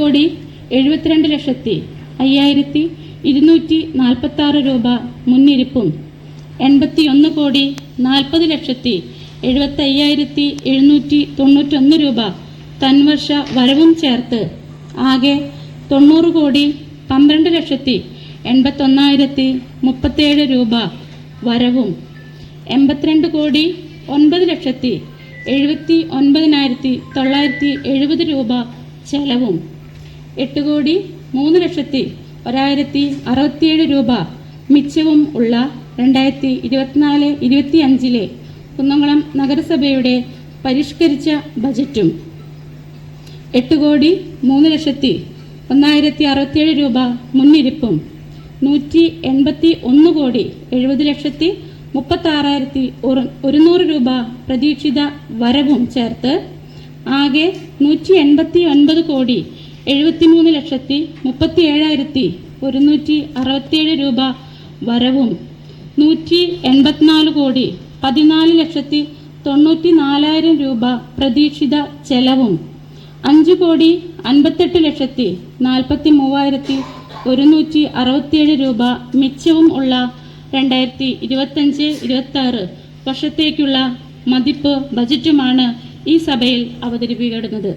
8,72,5246 രൂപ മുന്നിരിപ്പും 81,40,75,791 രൂപ തൻവർഷ വരവും ചേർത്ത് ആകെ 90,12,81,037 രൂപ വരവും 82,09,79,970 രൂപ ചെലവും 8,03,01,067 രൂപ മിച്ചവും ഉള്ള 2024-25 കുന്നംകുളം നഗരസഭയുടെ പരിഷ്കരിച്ച ബജറ്റും 8,03,01,067 രൂപ മുന്നിരിപ്പും 180,70,36,100 രൂപ പ്രതീക്ഷിത വരവും ചേർത്ത് ആകെ 183,37,167 രൂപ വരവും 184,14,94,000 രൂപ പ്രതീക്ഷിത ചെലവും 5,58,43,167 രൂപ മിച്ചവും ഉള്ള 2025-26 വർഷത്തേക്കുള്ള മതിപ്പ് ബജറ്റുമാണ് ഈ സഭയിൽ അവതരിപ്പിക്കപ്പെടുന്നത്.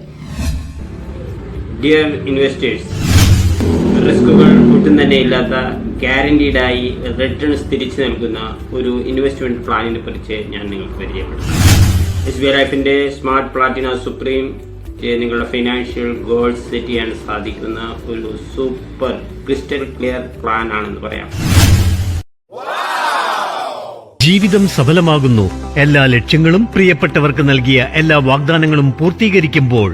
ഡിയർ ഇൻവെസ്റ്റേഴ്സ്, റിസ്കുകൾ ഒട്ടും തന്നെ ഇല്ലാത്ത ഗ്യാരണ്ടീഡായി റിട്ടേൺസ് തിരിച്ചു നൽകുന്ന ഒരു ഇൻവെസ്റ്റ്മെന്റ് പ്ലാനിനെ കുറിച്ച് ഞാൻ നിങ്ങൾക്ക് പരിചയപ്പെടുത്തും. SBI ലൈഫിന്റെ സ്മാർട്ട് പ്ലാറ്റിന സുപ്രീം നിങ്ങളുടെ ഫൈനാൻഷ്യൽ ഗോൾസ് സെറ്റ് ചെയ്യാൻ സാധിക്കുന്ന ഒരു സൂപ്പർ ക്രിസ്റ്റൽ ക്ലിയർ പ്ലാൻ ആണെന്ന് പറയാം. ജീവിതം സഫലമാകുന്നു. എല്ലാ ലക്ഷ്യങ്ങളും പ്രിയപ്പെട്ടവർക്ക് നൽകിയ എല്ലാ വാഗ്ദാനങ്ങളും പൂർത്തീകരിക്കുമ്പോൾ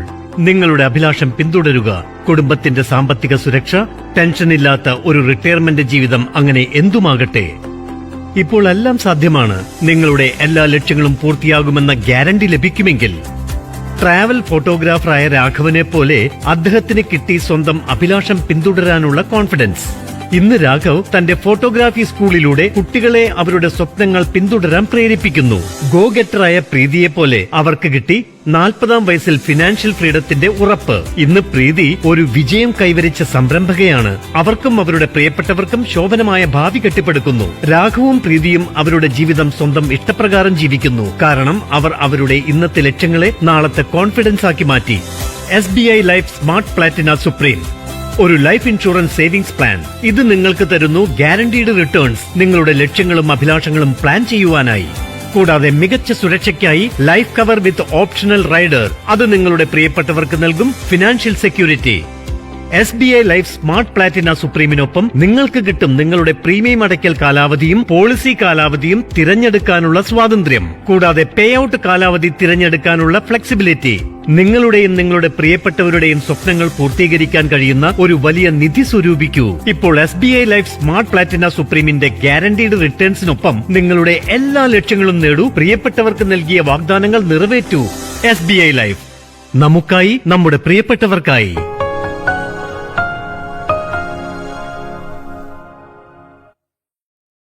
നിങ്ങളുടെ അഭിലാഷം പിന്തുടരുക. കുടുംബത്തിന്റെ സാമ്പത്തിക സുരക്ഷ, ടെൻഷനില്ലാത്ത ഒരു റിട്ടയർമെന്റ് ജീവിതം, അങ്ങനെ എന്തുമാകട്ടെ. ഇപ്പോൾ എല്ലാം സാധ്യമാണ്. നിങ്ങളുടെ എല്ലാ ലക്ഷ്യങ്ങളും പൂർത്തിയാകുമെന്ന ഗ്യാരണ്ടി ലഭിക്കുമെങ്കിൽ ട്രാവൽ ഫോട്ടോഗ്രാഫറായ രാഘവനെ പോലെ അദ്ദേഹത്തിന് കിട്ടി സ്വന്തം അഭിലാഷം പിന്തുടരാനുള്ള കോൺഫിഡൻസ്. ഇന്ന് രാഘവ് തന്റെ ഫോട്ടോഗ്രാഫി സ്കൂളിലൂടെ കുട്ടികളെ അവരുടെ സ്വപ്നങ്ങൾ പിന്തുടരാൻ പ്രേരിപ്പിക്കുന്നു. ഗോ ഗെറ്ററായ പ്രീതിയെ പോലെ അവർക്ക് കിട്ടി 40-ാം വയസ്സിൽ ഫിനാൻഷ്യൽ ഫ്രീഡത്തിന്റെ ഉറപ്പ്. ഇന്ന് പ്രീതി ഒരു വിജയം കൈവരിച്ച സംരംഭകയാണ്. അവർക്കും അവരുടെ പ്രിയപ്പെട്ടവർക്കും ശോഭനമായ ഭാവി കെട്ടിപ്പടുക്കുന്നു. രാഘവും പ്രീതിയും അവരുടെ ജീവിതം സ്വന്തം ഇഷ്ടപ്രകാരം ജീവിക്കുന്നു. കാരണം അവർ അവരുടെ ഇന്നത്തെ ലക്ഷ്യങ്ങളെ നാളത്തെ കോൺഫിഡൻസ് ആക്കി മാറ്റി. SBI life smart Platina supreme ഒരു ലൈഫ് ഇൻഷുറൻസ് സേവിംഗ്സ് പ്ലാൻ. ഇത് നിങ്ങൾക്ക് തരുന്നു ഗ്യാരണ്ടീഡ് റിട്ടേൺസ് നിങ്ങളുടെ ലക്ഷ്യങ്ങളും അഭിലാഷങ്ങളും പ്ലാൻ ചെയ്യുവാനായി. കൂടാതെ മികച്ച സുരക്ഷയ്ക്കായി life cover with optional rider. അത് നിങ്ങളുടെ പ്രിയപ്പെട്ടവർക്ക് നൽകും financial security. SBI life smart platina സുപ്രീമിനൊപ്പം നിങ്ങൾക്ക് കിട്ടും നിങ്ങളുടെ പ്രീമിയം അടയ്ക്കൽ കാലാവധിയും പോളിസി കാലാവധിയും തിരഞ്ഞെടുക്കാനുള്ള സ്വാതന്ത്ര്യം. കൂടാതെ പേ ഔട്ട് കാലാവധി തിരഞ്ഞെടുക്കാനുള്ള ഫ്ലെക്സിബിലിറ്റി. നിങ്ങളുടെയും നിങ്ങളുടെ പ്രിയപ്പെട്ടവരുടെയും സ്വപ്നങ്ങൾ പൂർത്തീകരിക്കാൻ കഴിയുന്ന ഒരു വലിയ നിധി സ്വരൂപിക്കൂ. ഇപ്പോൾ SBI ലൈഫ് സ്മാർട്ട് പ്ലാറ്റിന സുപ്രീമിന്റെ ഗ്യാരണ്ടീഡ് റിട്ടേൺസിനൊപ്പം നിങ്ങളുടെ എല്ലാ ലക്ഷ്യങ്ങളും നേടൂ. പ്രിയപ്പെട്ടവർക്ക് നൽകിയ വാഗ്ദാനങ്ങൾ നിറവേറ്റൂ. SBI ലൈഫ്, നമുക്കായി, നമ്മുടെ പ്രിയപ്പെട്ടവർക്കായി.